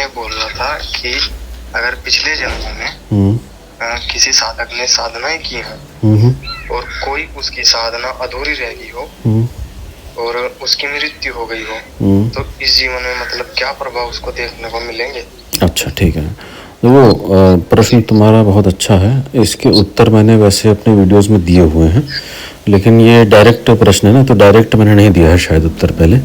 ये बोल रहा था कि अगर पिछले जन्मों में किसी साधक ने साधनाएं की हैं और कोई उसकी साधना अधूरी रह गई हो और उसकी मृत्यु हो गई हो तो इस जीवन में मतलब क्या प्रभाव उसको देखने को मिलेंगे। अच्छा ठीक है, देखो प्रश्न तुम्हारा बहुत अच्छा है। इसके उत्तर मैंने वैसे अपने वीडियोस में दिए हुए हैं, लेकिन ये डायरेक्ट प्रश्न है ना, तो डायरेक्ट मैंने नहीं दिया है शायद उत्तर पहले।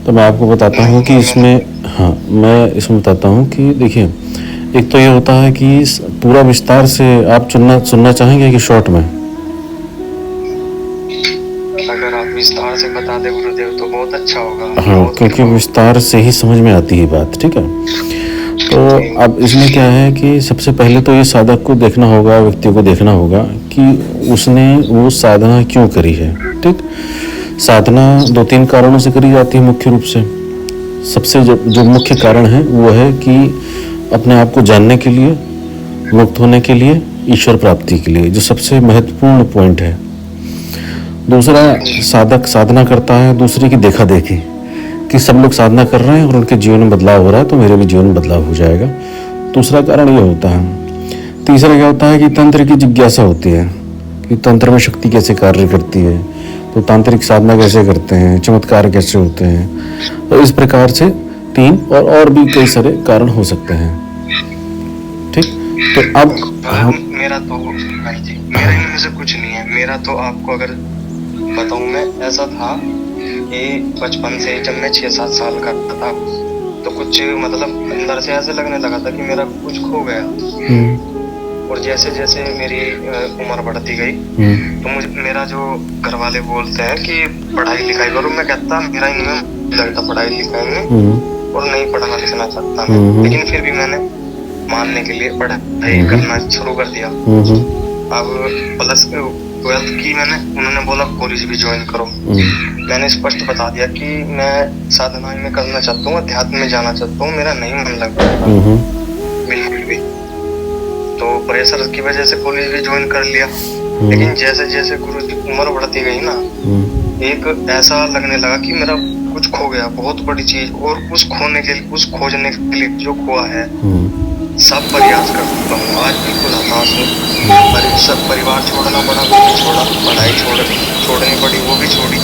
तो मैं आपको बताता हूँ कि इसमें, हाँ मैं इसमें बताता हूँ कि देखिए, एक तो ये होता है कि पूरा विस्तार से आप सुनना चाहेंगे कि शॉर्ट में? अगर आप विस्तार से बता दे गुरुदेव तो बहुत अच्छा होगा। हाँ, क्योंकि विस्तार से ही समझ में आती है बात, ठीक है। तो अब इसमें क्या है कि सबसे पहले तो ये साधक को देखना होगा, व्यक्ति को देखना होगा कि उसने वो साधना क्यों करी है। ठीक, साधना 2-3 कारणों से करी जाती है मुख्य रूप से। सबसे जो मुख्य कारण है वो है कि अपने आप को जानने के लिए, मुक्त होने के लिए, ईश्वर प्राप्ति के लिए, जो सबसे महत्वपूर्ण पॉइंट है। दूसरा, साधक साधना करता है दूसरे की देखा देखी कि सब लोग साधना कर रहे हैं और उनके जीवन में बदलाव हो रहा है तो मेरे भी जीवन में बदलाव हो जाएगा। दूसरा कारण ये होता है। तीसरा क्या होता है कि तंत्र की जिज्ञासा होती है कि तंत्र में शक्ति कैसे कार्य करती है, तो तांत्रिक साधना कैसे करते हैं, चमत्कार कैसे होते हैं। तो इस प्रकार से 3 और भी कई सारे कारण हो सकते हैं। ठीक, तो अब मेरा तो मेरा इनमें से कुछ नहीं है। मेरा तो आपको अगर बताऊं, मैं ऐसा था कि बचपन से जब मैं 6-7 साल का था तो कुछ मतलब अंदर से ऐसे लगने लगा था कि मेरा कुछ खो गया। और जैसे जैसे मेरी उम्र बढ़ती गई तो मुझे मेरा जो घर वाले बोलते हैं कि पढ़ाई लिखाई करो, मैं कहता मेरा इनमें लगता पढ़ाई लिखाई में और नहीं पढ़ना लिखना चाहता मैं, लेकिन फिर भी मैंने मानने के लिए पढ़ाई करना शुरू कर दिया। अब प्लस 12th की मैंने, उन्होंने बोला कॉलेज भी ज्वाइन करो। मैंने स्पष्ट बता दिया कि मैं साधना में करना चाहता हूँ, अध्यात्म में जाना चाहता हूँ, मेरा नहीं मन लग रहा बिल्कुल भी। तो प्रेशर की वजह से कॉलेज भी ज्वाइन कर लिया। लेकिन जैसे जैसे गुरु की उम्र बढ़ती गई ना, एक ऐसा लगने लगा कि मेरा कुछ खो गया, बहुत बड़ी चीज। और उस खोजने के लिए जो खोआ है सब प्रयास कर चुका हूँ। आज बिल्कुल हताश हूँ। सब परिवार छोड़ना पड़ा वो भी छोड़ा, पढ़ाई छोड़नी पड़ी वो भी छोड़ी,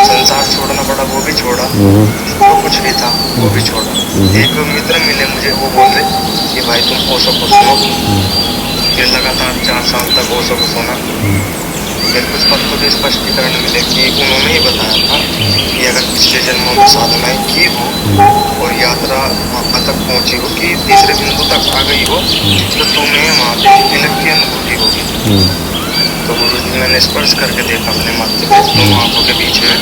संसार छोड़ना पड़ा वो भी छोड़ा, जो कुछ भी था वो भी छोड़ा। एक मित्र मिले मुझे, वो बोल रहे कि भाई तुम ओशो को सुनो। फिर लगातार 4 साल तक ओशो को सुना। फिर कुछ पत्तों के स्पष्टीकरण मिले कि उन्होंने ही बताया था कि अगर पिछले जन्मों में साधनाएं की हो और यात्रा वहां तक पहुंची हो कि तीसरे बिंदु तक आ गई हो तो तुम्हें वहां पे तिलक की अनुभूति होगी। तो गुरु जी मैंने स्पर्श करके देखा अपने माथे पे दोनों आंखों के बीच में,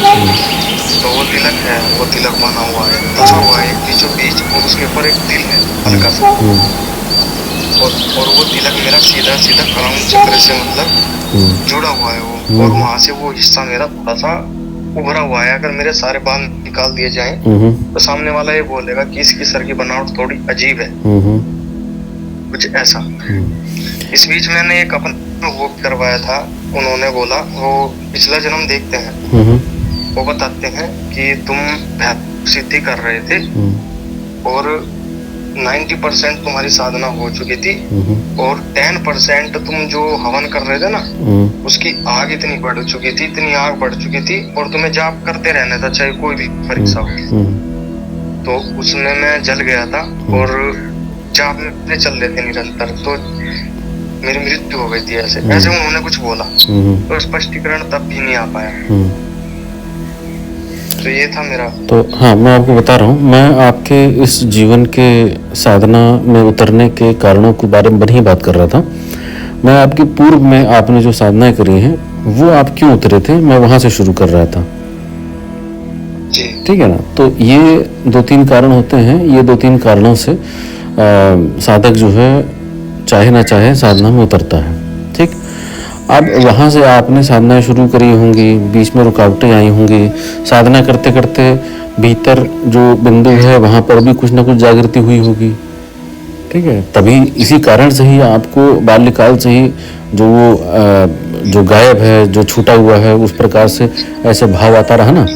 तो वो तिलक है, वो तिलक बना हुआ है, बचा हुआ है बीचों बीच, और उसके ऊपर एक तिल है हल्का सा। और वो तिलक मेरा सीधा सीधा क्राउन चक्र से मतलब जुड़ा हुआ है वो, और वहां से वो हिस्सा मेरा थोड़ा सा उभरा हुआ है। अगर मेरे सारे बाल निकाल दिए जाएं तो सामने वाला ये बोलेगा कि इसकी सर की बनावट थोड़ी अजीब है, कुछ ऐसा। इस बीच मैंने एक अपना वो करवाया था, उन्होंने बोला वो पिछला जन्म देखते हैं, वो बताते हैं कि तुम सिद्धि कर रहे थे और 90% तुम्हारी साधना हो चुकी थी और 10% तुम जो हवन कर रहे थे ना उसकी आग इतनी बढ़ चुकी थी, इतनी आग बढ़ चुकी थी, और तुम्हें जाप करते रहना था चाहे कोई भी परीक्षा हो। तो उसमें मैं जल गया था और जाप में चल रहे थे निरंतर, तो मेरी मृत्यु हो गई थी। ऐसे उन्होंने कुछ बोला तो स्पष्टीकरण तब भी नहीं आ पाया। तो ये था मेरा। तो हाँ, मैं आपको बता रहा हूँ, मैं आपके इस जीवन के साधना में उतरने के कारणों के बारे में ही बात कर रहा था। मैं आपके पूर्व में आपने जो साधनाएं करी हैं वो आप क्यों उतरे थे, मैं वहां से शुरू कर रहा था। ठीक है ना। तो ये 2-3 कारण होते हैं। ये 2-3 कारणों से साधक जो है चाहे ना चाहे साधना में उतरता है। ठीक, अब वहाँ से आपने साधना शुरू करी होंगी, बीच में रुकावटें आई होंगी, साधना करते करते भीतर जो बिंदु है वहाँ पर भी कुछ ना कुछ जागृति हुई होगी। ठीक है, तभी इसी कारण से ही आपको बाल्यकाल से ही जो गायब है, जो छूटा हुआ है, उस प्रकार से ऐसे भाव आता रहा ना।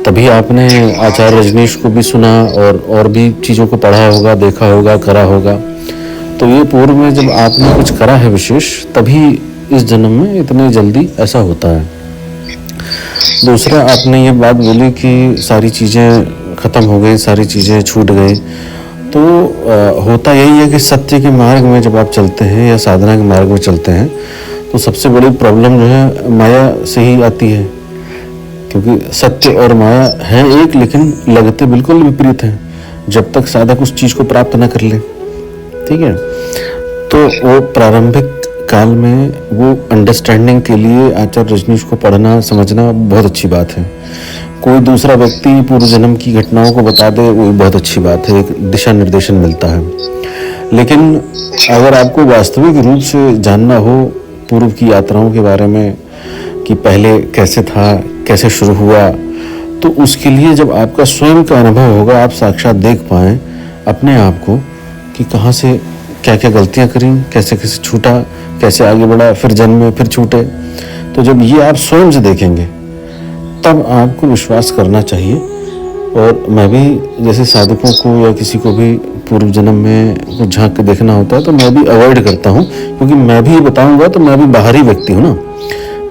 तभी आपने आचार्य रजनीश को भी सुना और भी चीज़ों को पढ़ा होगा, देखा होगा, करा होगा। तो ये पूर्व में जब आपने कुछ करा है विशेष, तभी इस जन्म में इतने जल्दी ऐसा होता है। दूसरा, आपने ये बात बोली कि सारी चीज़ें ख़त्म हो गई, सारी चीज़ें छूट गई। तो होता यही है कि सत्य के मार्ग में जब आप चलते हैं या साधना के मार्ग में चलते हैं, तो सबसे बड़ी प्रॉब्लम जो है माया से ही आती है, क्योंकि सत्य और माया है एक, लेकिन लगते बिल्कुल विपरीत हैं जब तक साधक उस चीज़ को प्राप्त न कर ले। ठीक है, तो वो प्रारंभिक काल में वो अंडरस्टैंडिंग के लिए आचार्य रजनीश को पढ़ना समझना बहुत अच्छी बात है। कोई दूसरा व्यक्ति पूर्व जन्म की घटनाओं को बता दे, वो बहुत अच्छी बात है, एक दिशा निर्देशन मिलता है। लेकिन अगर आपको वास्तविक रूप से जानना हो पूर्व की यात्राओं के बारे में कि पहले कैसे था, कैसे शुरू हुआ, तो उसके लिए जब आपका स्वयं का अनुभव होगा, आप साक्षात देख पाएं अपने आप को कि कहाँ से क्या क्या गलतियाँ करी, कैसे कैसे छूटा, कैसे आगे बढ़ा, फिर जन्मे, फिर छूटे। तो जब ये आप स्वयं से देखेंगे तब आपको विश्वास करना चाहिए। और मैं भी जैसे साधकों को या किसी को भी पूर्व जन्म में कुछ झांक के देखना होता है तो मैं भी अवॉइड करता हूँ, क्योंकि मैं भी बताऊँगा तो मैं भी बाहरी व्यक्ति हूँ ना,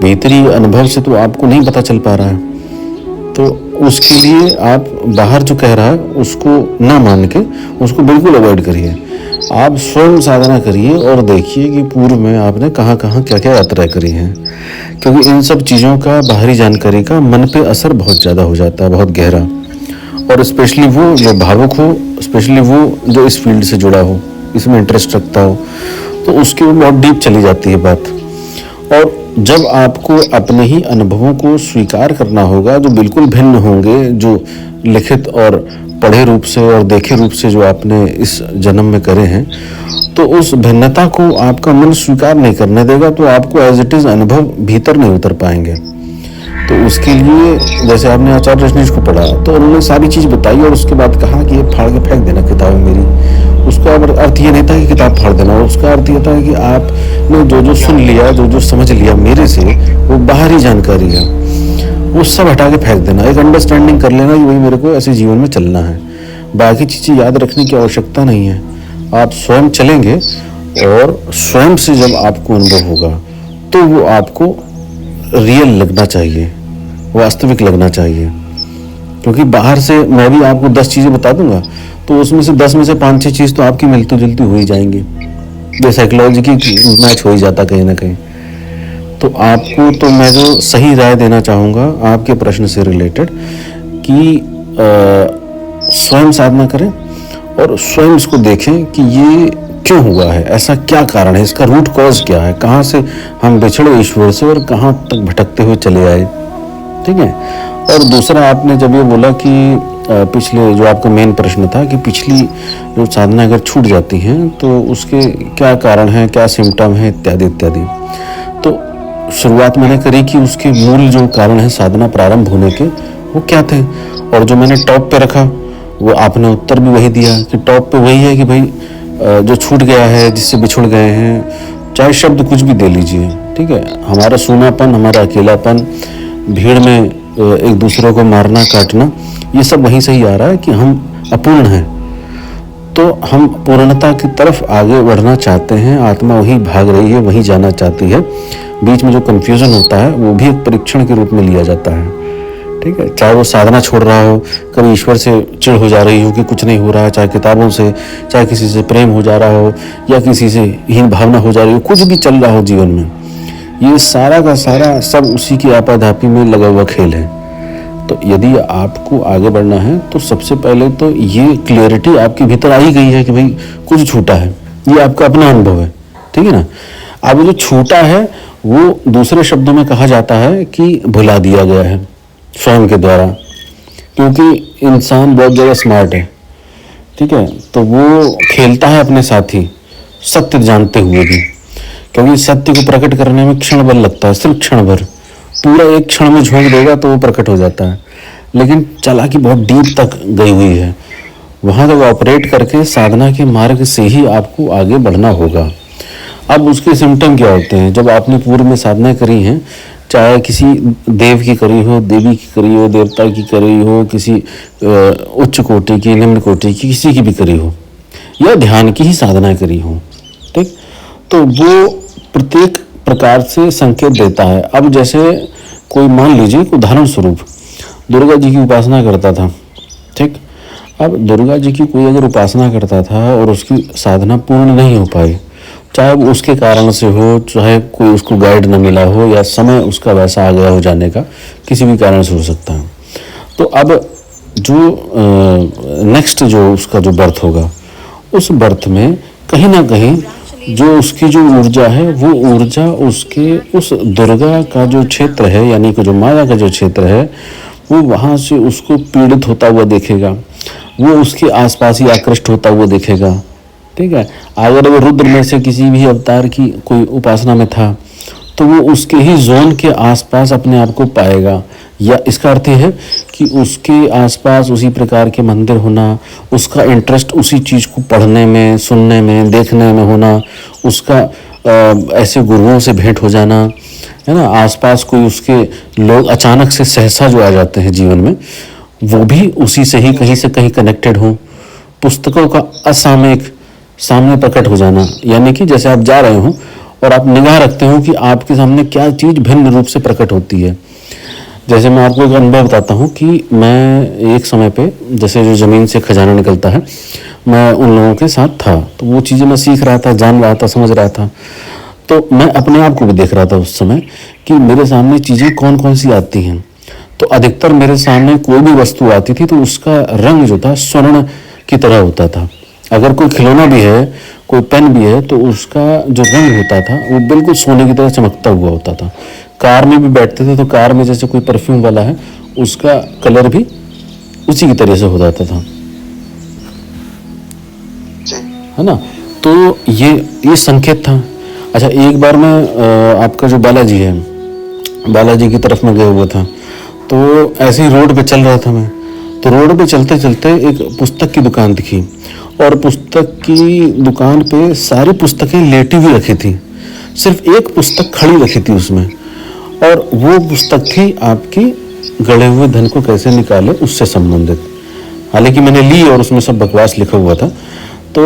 भीतरी अनुभव से तो आपको नहीं पता चल पा रहा है। तो उसके लिए आप बाहर जो कह रहा है उसको ना मान के उसको बिल्कुल अवॉइड करिए। आप स्वयं साधना करिए और देखिए कि पूर्व में आपने कहाँ कहाँ क्या क्या यात्राएं करी हैं, क्योंकि इन सब चीज़ों का बाहरी जानकारी का मन पे असर बहुत ज़्यादा हो जाता है, बहुत गहरा। और स्पेशली वो जो भावुक हो, स्पेशली वो जो इस फील्ड से जुड़ा हो, इसमें इंटरेस्ट रखता हो, तो उसकी बहुत डीप चली जाती है बात। और जब आपको अपने ही अनुभवों को स्वीकार करना होगा जो बिल्कुल भिन्न होंगे, जो लिखित और पढ़े रूप से और देखे रूप से जो आपने इस जन्म में करे हैं, तो उस भिन्नता को आपका मन स्वीकार नहीं करने देगा, तो आपको एज इट इज अनुभव भीतर नहीं उतर पाएंगे। तो उसके लिए जैसे आपने आचार्य रजनीश को पढ़ा तो उन्होंने सारी चीज़ बताई और उसके बाद कहा कि ये फाड़ के फेंक देना किताब मेरी। उसका अर्थ ये नहीं था कि किताब फाड़ देना, उसका अर्थ ये था कि आपने जो जो सुन लिया, जो जो समझ लिया मेरे से, वो बाहरी जानकारी है, वो सब हटा के फेंक देना। एक अंडरस्टैंडिंग कर लेना कि भाई मेरे को ऐसे जीवन में चलना है, बाकी चीज़ें याद रखने की आवश्यकता नहीं है। आप स्वयं चलेंगे और स्वयं से जब आपको अनुभव होगा तो वो आपको रियल लगना चाहिए, वास्तविक लगना चाहिए। क्योंकि बाहर से मैं भी आपको 10 चीज़ें बता दूंगा तो उसमें से 10 में से 5-6 चीज़ तो आपकी मिलती जुलती हो ही जाएंगी। ये साइकोलॉजी की मैच हो ही जाता कहीं ना कहीं। तो आपको तो मैं जो सही राय देना चाहूँगा आपके प्रश्न से रिलेटेड कि स्वयं साधना करें और स्वयं इसको देखें कि ये क्यों हुआ है, ऐसा क्या कारण है, इसका रूट कॉज क्या है, कहाँ से हम बिछड़े ईश्वर से और कहाँ तक भटकते हुए चले आए। ठीक है। और दूसरा, आपने जब ये बोला कि पिछले जो आपका मेन प्रश्न था कि पिछली जो साधना अगर छूट जाती हैं तो उसके क्या कारण हैं, क्या सिम्टम हैं, इत्यादि इत्यादि। तो शुरुआत मैंने करी कि उसके मूल जो कारण है साधना प्रारंभ होने के, वो क्या थे, और जो मैंने टॉप पे रखा वो आपने उत्तर भी वही दिया कि टॉप पे वही है कि भाई जो छूट गया है, जिससे बिछुड़ गए हैं, चाहे शब्द कुछ भी दे लीजिए, ठीक है, हमारा सूनापन, हमारा अकेलापन, भीड़ में एक दूसरे को मारना काटना, ये सब वहीं से ही आ रहा है कि हम अपूर्ण हैं। तो हम पूर्णता की तरफ आगे बढ़ना चाहते हैं, आत्मा वही भाग रही है, वही जाना चाहती है। बीच में जो कन्फ्यूजन होता है वो भी एक परीक्षण के रूप में लिया जाता है। ठीक है, चाहे वो साधना छोड़ रहा हो, कभी ईश्वर से चिढ़ हो जा रही हो कि कुछ नहीं हो रहा है, चाहे किताबों से, चाहे किसी से प्रेम हो जा रहा हो या किसी से हीन भावना हो जा रही हो, कुछ भी चल रहा हो जीवन में, ये सारा का सारा सब उसी की आपाधापी में लगा हुआ खेल है। तो यदि आपको आगे बढ़ना है तो सबसे पहले तो ये क्लियरिटी आपके भीतर आई गई है कि भाई कुछ छूटा है, ये आपका अपना अनुभव है। ठीक है ना। अब जो छूटा है वो दूसरे शब्दों में कहा जाता है कि भुला दिया गया है स्वयं के द्वारा, क्योंकि इंसान बहुत ज़्यादा स्मार्ट है। ठीक है, तो वो खेलता है अपने साथ ही, सत्य जानते हुए भी, क्योंकि सत्य को प्रकट करने में क्षण भर लगता है, सिर्फ क्षण भर, पूरा एक क्षण में झोंक देगा तो वो प्रकट हो जाता है। लेकिन चालाकी बहुत डीप तक गई हुई है, वहाँ तक ऑपरेट करके साधना के मार्ग से ही आपको आगे बढ़ना होगा। अब उसके सिम्टम क्या होते हैं? जब आपने पूर्व में साधना करी हैं चाहे किसी देव की करी हो, देवी की करी हो, देवता की करी हो, किसी उच्च कोटि की, निम्न कोटि की, किसी की भी करी हो, या ध्यान की ही साधना करी हो, ठीक, तो वो प्रत्येक प्रकार से संकेत देता है। अब जैसे कोई मान लीजिए उदाहरण स्वरूप दुर्गा जी की उपासना करता था, ठीक, अब दुर्गा जी की कोई अगर उपासना करता था और उसकी साधना पूर्ण नहीं हो पाई, चाहे वो उसके कारण से हो, चाहे कोई उसको गाइड न मिला हो, या समय उसका वैसा आ गया हो जाने का, किसी भी कारण से हो सकता है, तो अब जो नेक्स्ट जो उसका जो बर्थ होगा, उस बर्थ में कहीं ना कहीं जो उसकी जो ऊर्जा है, वो ऊर्जा उसके उस दुर्गा का जो क्षेत्र है, यानी कि जो माया का जो क्षेत्र है, वो वहाँ से उसको पीड़ित होता हुआ देखेगा, वो उसके आसपास ही आकृष्ट होता हुआ देखेगा, ठीक है। अगर वो रुद्र में से किसी भी अवतार की कोई उपासना में था, तो वो उसके ही जोन के आसपास अपने आप को पाएगा, या इसका अर्थ है कि उसके आसपास उसी प्रकार के मंदिर होना, उसका इंटरेस्ट उसी चीज़ को पढ़ने में, सुनने में, देखने में होना, उसका ऐसे गुरुओं से भेंट हो जाना, है ना, आसपास कोई उसके लोग अचानक से सहसा जो आ जाते हैं जीवन में, वो भी उसी से ही कहीं से कहीं कनेक्टेड हो, पुस्तकों का असामयिक सामने प्रकट हो जाना, यानी कि जैसे आप जा रहे हो और आप निगाह रखते हो कि आपके सामने क्या चीज़ भिन्न रूप से प्रकट होती है। जैसे मैं आपको एक अनुभव बताता हूँ कि मैं एक समय पे, जैसे जो ज़मीन से खजाना निकलता है, मैं उन लोगों के साथ था, तो वो चीज़ें मैं सीख रहा था, जान रहा था, समझ रहा था, तो मैं अपने आप को भी देख रहा था उस समय कि मेरे सामने चीज़ें कौन कौन सी आती हैं। तो अधिकतर मेरे सामने कोई भी वस्तु आती थी तो उसका रंग जो था स्वर्ण की तरह होता था। अगर कोई खिलौना भी है, कोई पेन भी है, तो उसका जो रंग होता था वो बिल्कुल सोने की तरह चमकता हुआ होता था। कार में भी बैठते थे तो कार में जैसे कोई परफ्यूम वाला है, उसका कलर भी उसी की तरह से हो जाता था, है ना। तो ये संकेत था। अच्छा, एक बार मैं आपका जो बालाजी है, बालाजी की तरफ में गया हुआ था, तो ऐसे ही रोड पे चल रहा था मैं, तो रोड पे चलते चलते एक पुस्तक की दुकान दिखी, और पुस्तक की दुकान पे सारी पुस्तकें लेटी हुई रखी थी, सिर्फ एक पुस्तक खड़ी रखी थी उसमें, और वो पुस्तक थी आपकी गड़े हुए धन को कैसे निकाले उससे संबंधित। हालांकि मैंने ली और उसमें सब बकवास लिखा हुआ था। तो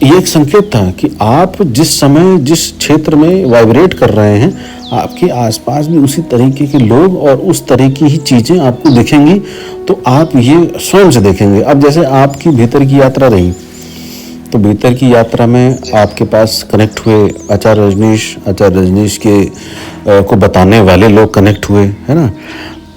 ये एक संकेत था कि आप जिस समय जिस क्षेत्र में वाइब्रेट कर रहे हैं, आपके आसपास भी उसी तरीके के लोग और उस तरह की ही चीज़ें आपको दिखेंगी, तो आप ये स्वयं से देखेंगे। अब जैसे आपकी भीतर की यात्रा रही, तो भीतर की यात्रा में आपके पास कनेक्ट हुए आचार्य रजनीश के को बताने वाले लोग कनेक्ट हुए, है ना।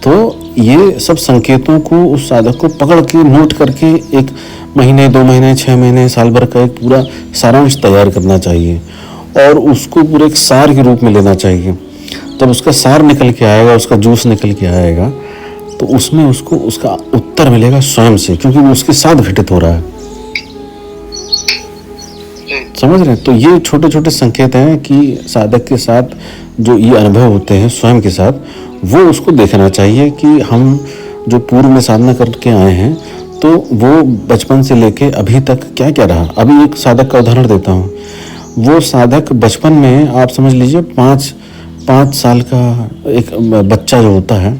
तो ये सब संकेतों को उस साधक को पकड़ के नोट करके एक महीने, 2 महीने, 6 महीने, साल भर का एक पूरा सारांश तैयार करना चाहिए, और उसको पूरे एक सार के रूप में लेना चाहिए। जब उसका सार निकल के आएगा, उसका जूस निकल के आएगा, तो उसमें उसको उसका उत्तर मिलेगा स्वयं से, क्योंकि वो उसके साथ घटित हो रहा है। समझ रहे हैं? तो ये छोटे छोटे संकेत हैं कि साधक के साथ जो ये अनुभव होते हैं स्वयं के साथ, वो उसको देखना चाहिए कि हम जो पूर्व में साधना करके आए हैं, तो वो बचपन से लेके अभी तक क्या क्या रहा। अभी एक साधक का उदाहरण देता हूँ। वो साधक बचपन में, आप समझ लीजिए 5 साल का एक बच्चा जो होता है,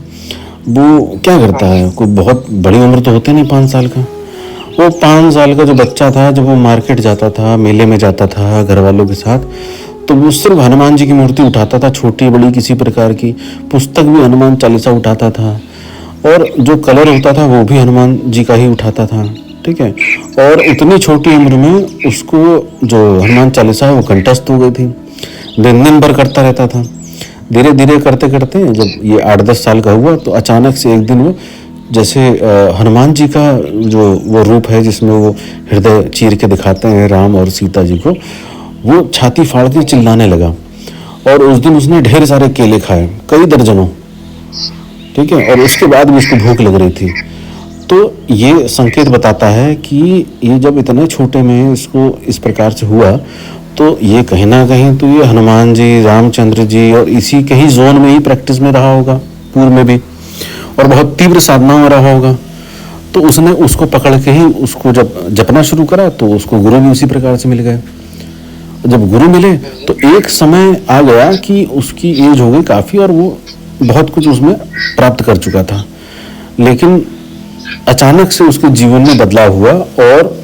वो क्या करता है, कोई बहुत बड़ी उम्र तो होती नहीं 5 साल का। वो 5 साल का जो बच्चा था, जब वो मार्केट जाता था, मेले में जाता था घर वालों के साथ, तो वो सिर्फ हनुमान जी की मूर्ति उठाता था, छोटी बड़ी किसी प्रकार की। पुस्तक भी हनुमान चालीसा उठाता था, और जो कलर होता था वो भी हनुमान जी का ही उठाता था, ठीक है। और इतनी छोटी उम्र में उसको जो हनुमान चालीसा है वो कंठस्थ हो गई थी, दिन भर करता रहता था। धीरे धीरे करते करते जब ये 8-10 साल का हुआ, तो अचानक से एक दिन वो जैसे हनुमान जी का जो वो रूप है जिसमें वो हृदय चीर के दिखाते हैं राम और सीता जी को, वो छाती फाड़ के चिल्लाने लगा। और उस दिन उसने ढेर सारे केले खाए, कई दर्जनों, ठीक है। और उसके बाद भी उसको भूख लग रही थी। तो ये संकेत बताता है कि ये जब इतने छोटे में इसको इस प्रकार से हुआ, तो ये कहीं ना कहीं तो ये हनुमान जी, रामचंद्र जी और इसी के ही जोन में ही प्रैक्टिस में रहा होगा पूर्व में भी, और बहुत तीव्र साधना में रहा होगा। तो उसने उसको पकड़ के ही उसको जब जपना शुरू करा, तो उसको गुरु भी उसी प्रकार से मिल गए। जब गुरु मिले तो एक समय आ गया कि उसकी एज हो गई काफ़ी, और वो बहुत कुछ उसमें प्राप्त कर चुका था, लेकिन अचानक से उसके जीवन में बदलाव हुआ और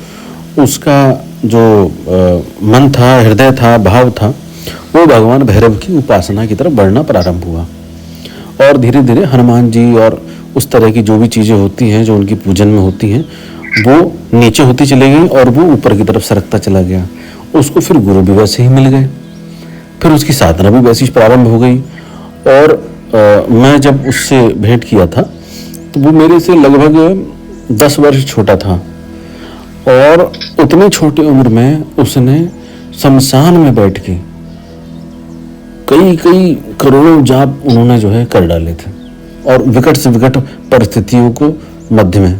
उसका जो मन था, हृदय था, भाव था, वो भगवान भैरव की उपासना की तरफ बढ़ना प्रारंभ हुआ। और धीरे धीरे हनुमान जी और उस तरह की जो भी चीज़ें होती हैं जो उनकी पूजन में होती हैं, वो नीचे होती चली गई और वो ऊपर की तरफ सरकता चला गया। उसको फिर गुरु भी वैसे ही मिल गए, फिर उसकी साधना भी वैसी प्रारंभ हो गई। और मैं जब उससे भेंट किया था तो वो मेरे से लगभग 10 वर्ष छोटा था, और उतनी छोटी उम्र में उसने शमशान में बैठ के कई कई करोड़ों जाप उन्होंने जो है कर डाले थे, और विकट से विकट परिस्थितियों को मध्य में।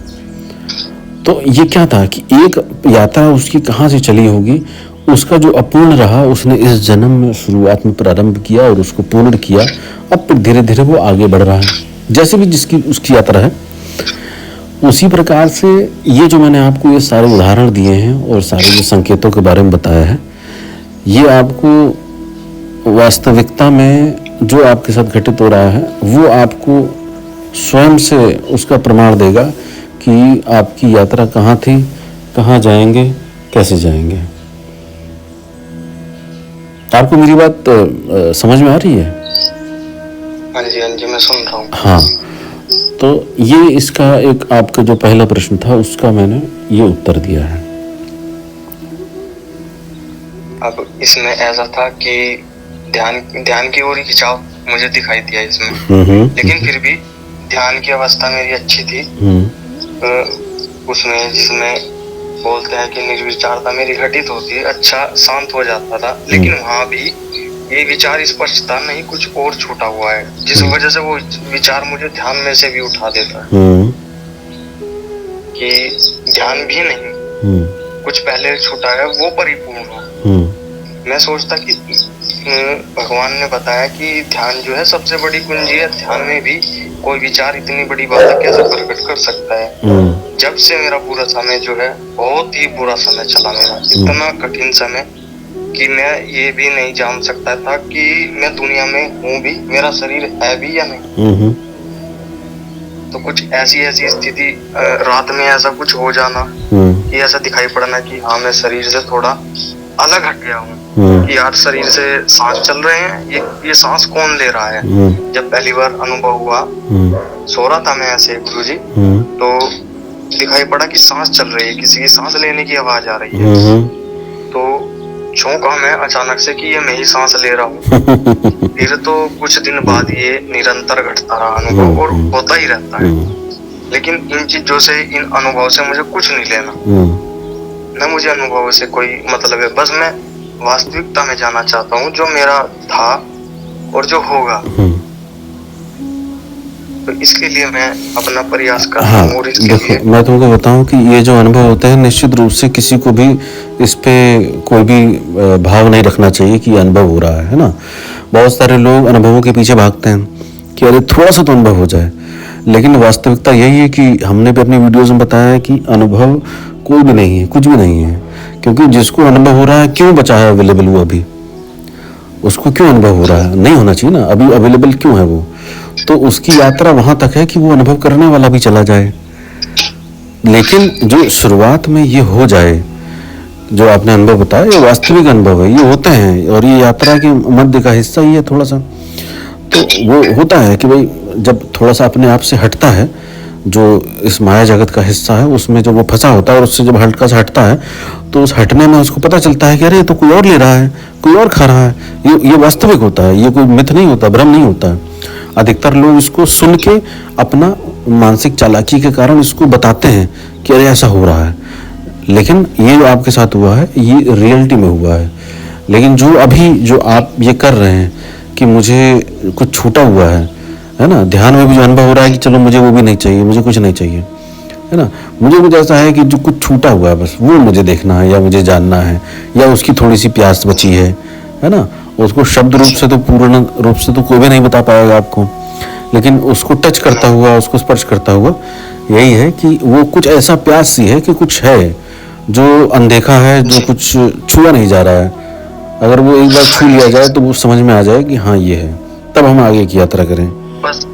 तो ये क्या था कि एक यात्रा उसकी कहाँ से चली होगी, उसका जो अपूर्ण रहा उसने इस जन्म में शुरुआत में प्रारंभ किया और उसको पूर्ण किया। अब फिर धीरे धीरे वो आगे बढ़ रहा है, जैसे भी जिसकी उसकी यात्रा है। उसी प्रकार से ये जो मैंने आपको ये सारे उदाहरण दिए हैं और सारे जो संकेतों के बारे में बताया है, ये आपको वास्तविकता में जो आपके साथ घटित हो रहा है वो आपको स्वयं से उसका प्रमाण देगा कि आपकी यात्रा कहाँ थी, कहाँ जाएंगे, कैसे जाएंगे। आपको मेरी बात समझ में आ रही है? हाँ जी, मैं सुन रहा हूँ। हाँ, तो ये इसका एक आपका जो पहला प्रश्न था उसका मैंने ये उत्तर दिया है। अब इसमें ऐसा था कि ध्यान की ओर ही खिंचाव मुझे दिखाई दिया इसमें, लेकिन फिर भी ध्यान की अवस्था मेरी अच्छी थी। उसमें जिसमें बोलते हैं कि निर्विचारता मेरी घटित होती है, अच्छा शांत हो जाता था, लेकिन वहां भी ये विचार स्पष्ट था नहीं, कुछ और छूटा हुआ है, जिस वजह से वो विचार मुझे ध्यान में से भी उठा देता है कि ध्यान भी नहीं, कुछ पहले छूटा है वो परिपूर्ण हो। मैं सोचता कि भगवान ने बताया कि ध्यान जो है सबसे बड़ी कुंजी है, ध्यान में भी कोई विचार इतनी बड़ी बात कैसे प्रकट कर सकता है। जब से मेरा पूरा समय जो है, बहुत ही बुरा समय चला मेरा, इतना कठिन समय कि मैं ये भी नहीं जान सकता था कि मैं दुनिया में हूँ भी, मेरा शरीर है भी या नहीं। तो कुछ ऐसी स्थिति, रात में ऐसा कुछ हो जाना कि ऐसा दिखाई पड़ना कि हाँ मैं शरीर से थोड़ा अलग हट गया हूँ, कि यार शरीर से सांस चल रहे हैं, ये सांस कौन ले रहा है। जब पहली बार अनुभव हुआ, सो रहा था मैं ऐसे गुरुजी, तो दिखाई पड़ा कि सांस चल रही है, किसी की सांस लेने की आवाज आ रही है। तो चौंका मैं अचानक से कि ये मैं ही सांस ले रहा हूँ। फिर तो कुछ दिन बाद ये निरंतर घटता रहा अनुभव, और होता ही रहता है। लेकिन इन चीजों से, इन अनुभव से मुझे कुछ नहीं लेना, न मुझे अनुभव से कोई मतलब है। बस मैं वास्तविकता में जाना चाहता हूँ, जो मेरा था और जो होगा। तो इसके लिए मैं अपना प्रयास कर रहा हूँ। और इसके लिए मैं तुमको बताऊं कि ये जो अनुभव होते हैं, निश्चित रूप से किसी को भी इस पे कोई भी भाव नहीं रखना चाहिए कि अनुभव हो रहा है ना। बहुत सारे लोग अनुभवों के पीछे भागते हैं कि अरे थोड़ा सा तो अनुभव हो जाए, लेकिन वास्तविकता यही है कि हमने भी अपनी वीडियोज में बताया है कि अनुभव कोई भी नहीं है, कुछ भी नहीं है। क्योंकि जिसको अनुभव हो रहा है, क्यों बचा है अवेलेबल वो अभी, उसको क्यों अनुभव हो रहा है? नहीं होना चाहिए ना, अभी अवेलेबल क्यों है वो? तो उसकी यात्रा वहां तक है कि वो अनुभव करने वाला भी चला जाए। लेकिन जो शुरुआत में ये हो जाए, जो आपने अनुभव बताया, ये वास्तविक अनुभव है, ये होते हैं, और ये यात्रा के मध्य का हिस्सा ही है थोड़ा सा। तो वो होता है कि भाई जब थोड़ा सा अपने आप से हटता है, जो इस माया जगत का हिस्सा है, उसमें जब वो फंसा होता है और उससे जब हल्का सा हटता है, तो उस हटने में उसको पता चलता है कि अरे तो कोई और ले रहा है, कोई और खा रहा है। ये वास्तविक होता है, ये कोई मिथ नहीं होता, भ्रम नहीं होता है। अधिकतर लोग इसको सुन के अपना मानसिक चालाकी के कारण इसको बताते हैं कि अरे ऐसा हो रहा है, लेकिन ये जो आपके साथ हुआ है ये रियलिटी में हुआ है। लेकिन जो अभी जो आप ये कर रहे हैं कि मुझे कुछ छूटा हुआ है ना, ध्यान में भी जो अनुभव हो रहा है कि चलो मुझे वो भी नहीं चाहिए, मुझे कुछ नहीं चाहिए, है ना, मुझे कुछ ऐसा है कि जो कुछ छूटा हुआ है बस वो मुझे देखना है या मुझे जानना है, या उसकी थोड़ी सी प्यास बची है ना। उसको शब्द रूप से तो, पूर्ण रूप से तो कोई भी नहीं बता पाएगा आपको, लेकिन उसको टच करता हुआ, उसको स्पर्श करता हुआ यही है कि वो कुछ ऐसा प्यास सी है कि कुछ है जो अनदेखा है, जो कुछ छुआ नहीं जा रहा है। अगर वो एक बार छू लिया जाए तो वो समझ में आ जाए कि हाँ ये है, तब हम आगे की यात्रा करें। बस,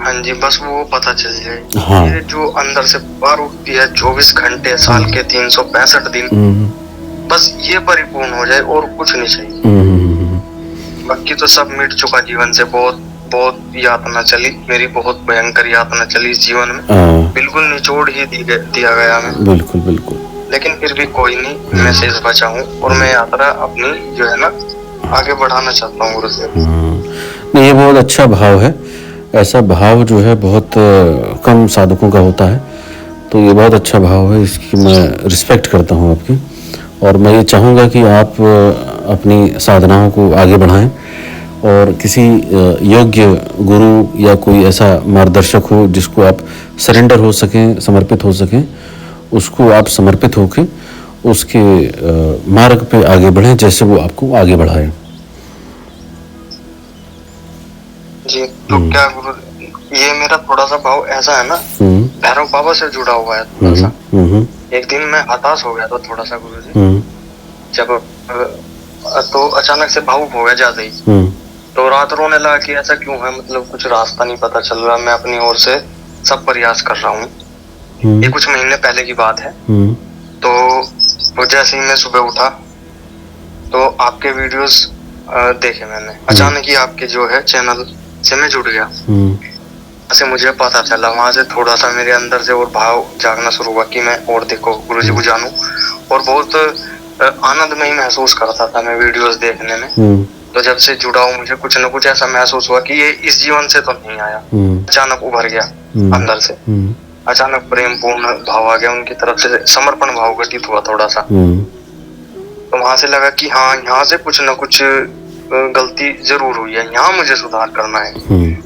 हाँ जी, बस वो पता चल जाए। हाँ। ये जो अंदर से बार उठती है 24 घंटे साल के 365 दिन, बस ये परिपूर्ण हो जाए और कुछ नहीं चाहिए। बाकी तो सब मिट चुका जीवन से। बहुत बहुत यातना चली मेरी, बहुत भयंकर यातना चली इस जीवन में। बिल्कुल निचोड़ ही दिया गया मैं। बिल्कुल बिल्कुल। लेकिन फिर भी कोई नहीं, मैं शेष बचा हूँ और मैं यात्रा अपनी जो है ना आगे बढ़ाना चाहता हूँ गुरुदेव। नहीं, ये बहुत अच्छा भाव है। ऐसा भाव जो है बहुत कम साधकों का होता है, तो ये बहुत अच्छा भाव है, इसकी मैं रिस्पेक्ट करता हूँ आपकी। और मैं ये चाहूँगा कि आप अपनी साधनाओं को आगे बढ़ाएं और किसी योग्य गुरु या कोई ऐसा मार्गदर्शक हो जिसको आप सरेंडर हो सकें, समर्पित हो सकें, उसको आप समर्पित होके उसके मार्ग पे आगे बढ़ें जैसे वो आपको आगे बढ़ाए। जी, तो क्या गुरु, ये मेरा थोड़ा सा भाव ऐसा है ना, भैरव बाबा से जुड़ा हुआ है थोड़ा सा। एक दिन मैं हताश हो गया था थोड़ा सा गुरु जी, जब तो अचानक से भावुक हो गया ज्यादा ही। तो रात रोने लगा कि ऐसा क्यों है, मतलब कुछ रास्ता नहीं पता चल रहा। मैं अपनी ओर से सब प्रयास कर रहा हूँ। ये कुछ महीने पहले की बात है। तो जैसे ही मैं सुबह उठा तो आपके वीडियोस देखे मैंने। अचानक ही आपके जो है चैनल से मैं जुड़ गया। से मुझे पता चला, वहां से थोड़ा सा मेरे अंदर से और भाव जागना शुरू हुआ कि मैं और देखो गुरुजी को जानूं। और बहुत आनंदमय महसूस करता था मैं वीडियोस देखने में। तो जब से जुड़ा हूँ मुझे कुछ न कुछ ऐसा महसूस हुआ कि ये इस जीवन से तो नहीं आया। अचानक उभर गया अंदर से, अचानक प्रेम पूर्ण भाव आ गया उनकी तरफ से, समर्पण भाव घटित हुआ थोड़ा सा। तो वहां से लगा कि हाँ, यहाँ से कुछ न कुछ गलती जरूर हुई है, यहाँ मुझे सुधार करना है।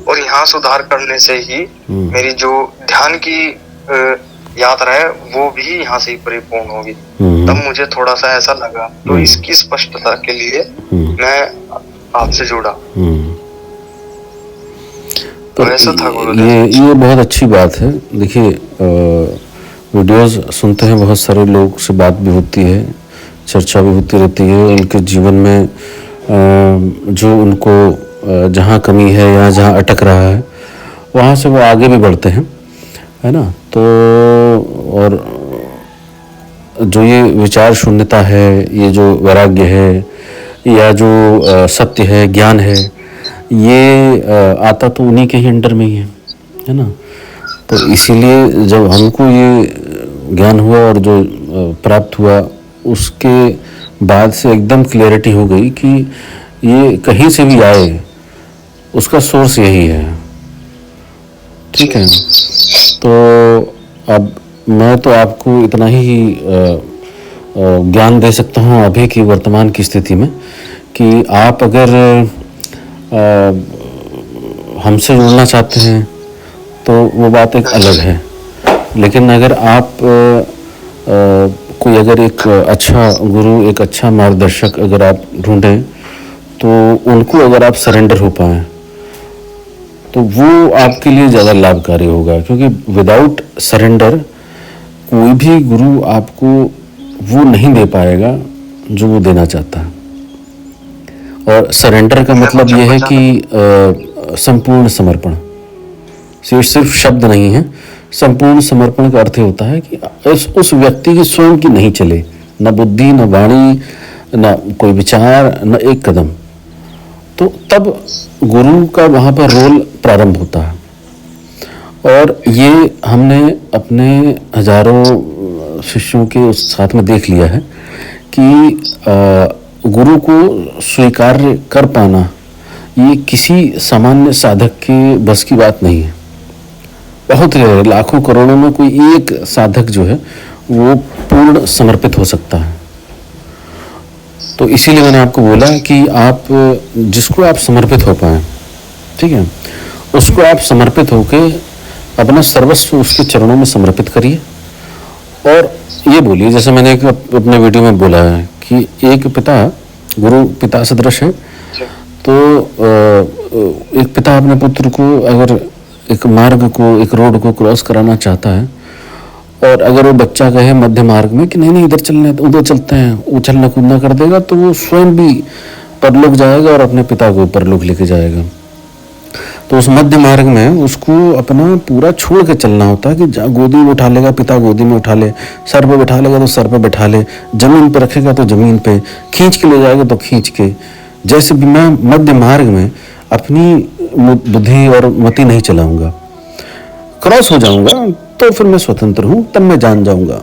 और यहाँ सुधार करने से ही मेरी जो ध्यान की यात्रा है वो भी यहाँ से ही परिपूर्ण होगी। तब मुझे थोड़ा सा ऐसा लगा। तो इसकी स्पष्टता के लिए मैं आपसे जुड़ा। तो ऐसा था गुरुदेव। ये बहुत अच्छी बात है। देखिए, वीडियोस सुनते हैं, बहुत सारे लोग से बात भी होती है, चर्चा भी होती रहती है उनके जीवन में, जो उनको जहाँ कमी है या जहाँ अटक रहा है वहाँ से वो आगे भी बढ़ते हैं, है ना। तो और जो ये विचार शून्यता है, ये जो वैराग्य है या जो सत्य है, ज्ञान है, ये आता तो उन्हीं के ही अंडर में ही है ना। तो इसीलिए जब हमको ये ज्ञान हुआ और जो प्राप्त हुआ उसके बाद से एकदम क्लियरिटी हो गई कि ये कहीं से भी आए उसका सोर्स यही है। ठीक है। तो अब मैं तो आपको इतना ही ज्ञान दे सकता हूँ अभी की वर्तमान की स्थिति में कि आप अगर हमसे जुड़ना चाहते हैं तो वो बात एक अलग है। लेकिन अगर आप कोई अगर एक अच्छा गुरु, एक अच्छा मार्गदर्शक अगर आप ढूंढें तो उनको अगर आप सरेंडर हो पाएँ तो वो आपके लिए ज़्यादा लाभकारी होगा। क्योंकि विदाउट सरेंडर कोई भी गुरु आपको वो नहीं दे पाएगा जो वो देना चाहता है। और सरेंडर का मतलब ये है कि संपूर्ण समर्पण। सिर्फ शब्द नहीं है, संपूर्ण समर्पण का अर्थ होता है कि उस व्यक्ति की स्वयं की नहीं चले, न बुद्धि, न वाणी, न कोई विचार, न एक कदम। तो तब गुरु का वहाँ पर रोल प्रारंभ होता है। और ये हमने अपने हजारों शिष्यों के उस साथ में देख लिया है कि गुरु को स्वीकार कर पाना ये किसी सामान्य साधक के बस की बात नहीं है। बहुत लाखों करोड़ों में कोई एक साधक जो है वो पूर्ण समर्पित हो सकता है। तो इसीलिए मैंने आपको बोला कि आप जिसको आप समर्पित हो पाए, ठीक है, उसको आप समर्पित होके अपना सर्वस्व उसके चरणों में समर्पित करिए। और ये बोलिए, जैसे मैंने एक अपने वीडियो में बोला है कि एक पिता, गुरु पिता सदृश है। तो एक पिता अपने पुत्र को अगर एक मार्ग को, एक रोड को क्रॉस कराना चाहता है और अगर वो बच्चा कहे मध्य मार्ग में कि नहीं नहीं इधर चलना है, उधर चलते हैं, उछलना कूदना कर देगा तो वो स्वयं भी परलोक जाएगा और अपने पिता को परलोक लेके जाएगा। तो उस मध्य मार्ग में उसको अपना पूरा छोड़ के चलना होता है कि गोदी में उठा लेगा पिता गोदी में उठा ले, सर पे बैठा लेगा तो सर पे बैठा ले, जमीन पे रखेगा तो जमीन पे, खींच के ले जाएगा तो खींच के। जैसे भी मैं मध्य मार्ग में अपनी बुद्धि और मति नहीं चलाऊंगा, क्रॉस हो जाऊंगा तो फिर मैं स्वतंत्र हूं, तब मैं जान जाऊंगा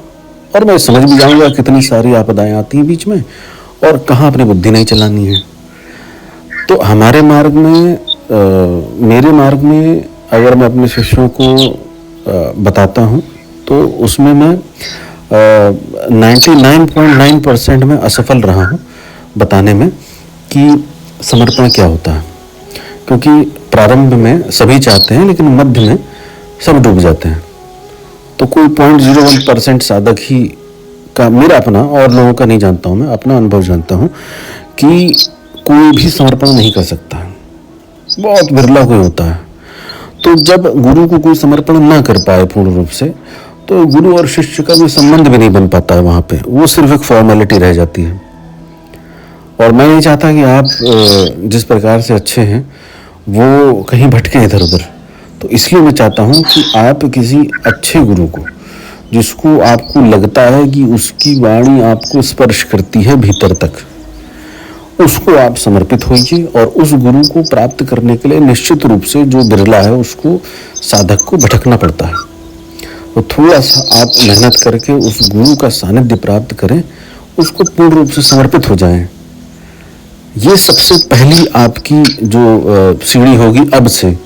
और मैं समझ भी जाऊंगा कितनी सारी आपदाएं आती हैं बीच में और कहाँ अपनी बुद्धि नहीं चलानी है। तो हमारे मार्ग में मेरे मार्ग में अगर मैं अपने शिष्यों को बताता हूँ तो उसमें मैं 99.9% में असफल रहा हूँ बताने में कि समर्पण क्या होता है, क्योंकि प्रारंभ में सभी चाहते हैं लेकिन मध्य में सब डूब जाते हैं। तो कोई 0.01% साधक ही का, मेरा अपना और लोगों का नहीं जानता हूँ, मैं अपना अनुभव जानता हूँ कि कोई भी समर्पण नहीं कर सकता, बहुत बिरला कोई होता है। तो जब गुरु को कोई समर्पण ना कर पाए पूर्ण रूप से तो गुरु और शिष्य का कोई संबंध भी नहीं बन पाता है, वहाँ पे वो सिर्फ एक फॉर्मेलिटी रह जाती है। और मैं नहीं चाहता कि आप जिस प्रकार से अच्छे हैं वो कहीं भटके इधर उधर। तो इसलिए मैं चाहता हूँ कि आप किसी अच्छे गुरु को, जिसको आपको लगता है कि उसकी वाणी आपको स्पर्श करती है भीतर तक, उसको आप समर्पित होइए। और उस गुरु को प्राप्त करने के लिए निश्चित रूप से जो बिरला है उसको साधक को भटकना पड़ता है। तो थोड़ा सा आप मेहनत करके उस गुरु का सानिध्य प्राप्त करें, उसको पूर्ण रूप से समर्पित हो जाएं। ये सबसे पहली आपकी जो सीढ़ी होगी अब से,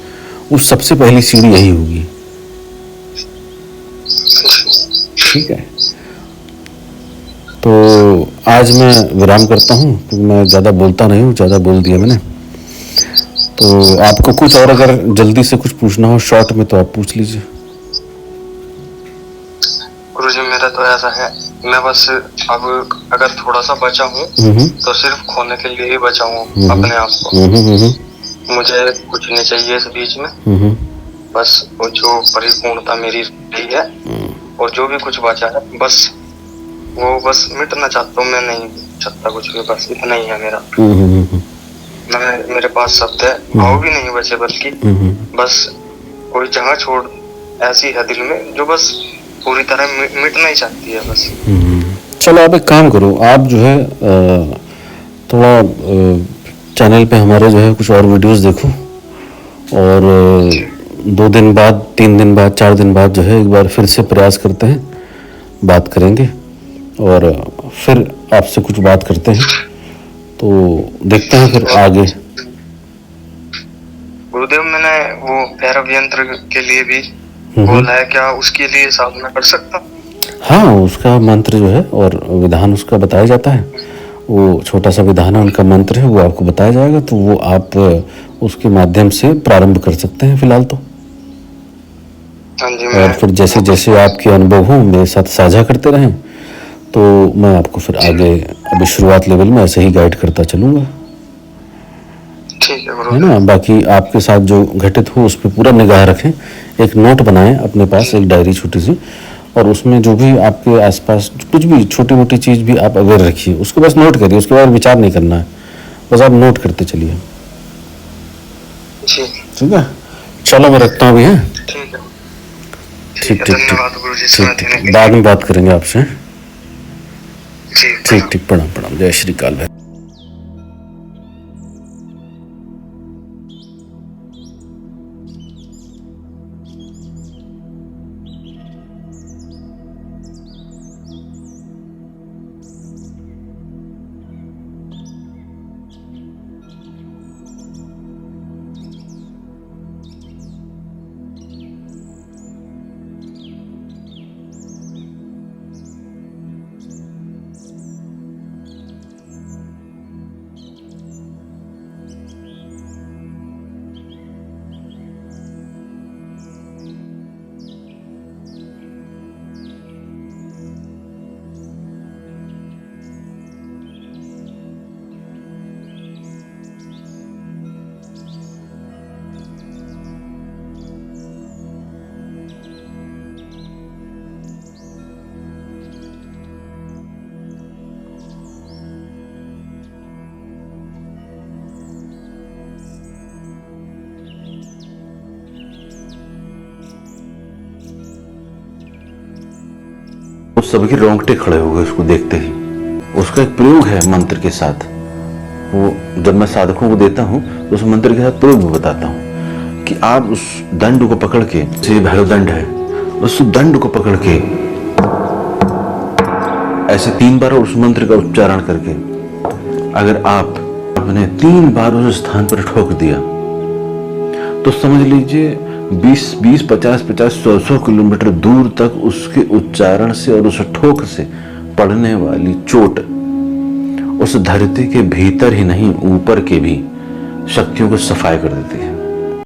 उस सबसे पहली सीढ़ी यही होगी। ठीक है, तो आज मैं विराम करता हूँ क्योंकि मैं ज़्यादा बोलता नहीं हूँ, ज़्यादा बोल दिया मैंने। तो आपको कुछ और अगर जल्दी से कुछ पूछना हो शॉर्ट में तो आप पूछ लीजिए। गुरुजी मेरा तो ऐसा है, मैं बस अब अगर थोड़ा सा बचा हूँ तो सिर्फ खोने के लिए ही बचा हूँ अपने आप को। मुझे कुछ नहीं चाहिए इस बीच में, बस वो जो परिपूर्णता मेरी रही है और जो भी कुछ बचा है बस वो बस मिटना चाहता हूँ। मैं नहीं चाहता कुछ भी, बस इतना ही है मेरा। मैं मेरे पास शब्द है, भाव भी नहीं बचे, बल्कि बस कोई जगह छोड़ ऐसी है दिल में जो बस पूरी तरह मिटना ही चाहती है बस। चलो आप एक काम करो, आप जो है थोड़ा चैनल पे हमारे जो है कुछ और वीडियोस देखो और 2 दिन बाद 3 दिन बाद 4 दिन बाद जो है एक बार फिर से प्रयास करते हैं, बात करेंगे और फिर आपसे कुछ बात करते हैं, तो देखते हैं फिर आगे। गुरुदेव मैंने वो भैरव यंत्र के लिए भी बोला है, क्या उसके लिए साधना कर सकता हूँ? हाँ, उसका मंत्र जो है और विधान उसका बताया जाता है, वो छोटा सा विधान है, उनका मंत्र है, वो आपको बताया जाएगा, तो वो आप उसके माध्यम से प्रारंभ कर सकते हैं फिलहाल तो। और फिर जैसे जैसे आपके अनुभव हो मेरे साथ साझा करते रहें तो मैं आपको फिर आगे अभी शुरुआत लेवल में ऐसे ही गाइड करता चलूँगा, है ना। बाकी आपके साथ जो घटित हो उस पर पूरा निगाह रखें, एक नोट बनाएं अपने पास, एक डायरी छोटी सी, और उसमें जो भी आपके आसपास कुछ भी छोटी मोटी चीज़ भी आप अवेयर रखिए, उसको बस नोट करिए, उसके बाद विचार नहीं करना है, बस आप नोट करते चलिए। ठीक है, चलो मैं रखता हूँ अभी। है ठीक ठीक ठीक, बाद में बात करेंगे आपसे। ठीक ठीक, प्रणाम प्रणाम, जय श्री काल। सबके रोंगटे खड़े हो गए उसको देखते ही। उसका एक प्रयोग है मंत्र के साथ, वो जब मैं साधकों को देता हूँ तो उस मंत्र के साथ प्रयोग भी बताता हूँ कि आप उस दंड को पकड़ के, जैसे भैरव दंड है, उस दंड को पकड़ के ऐसे 3 बार उस मंत्र का उच्चारण करके अगर आपने 3 बार उस स्थान पर ठोक दिया तो समझ लीजिए 20, 50, 100 किलोमीटर दूर तक उसके उच्चारण से और उस ठोक से पड़ने वाली चोट उस धरती के भीतर ही नहीं ऊपर के भी शक्तियों को सफाई कर देती है।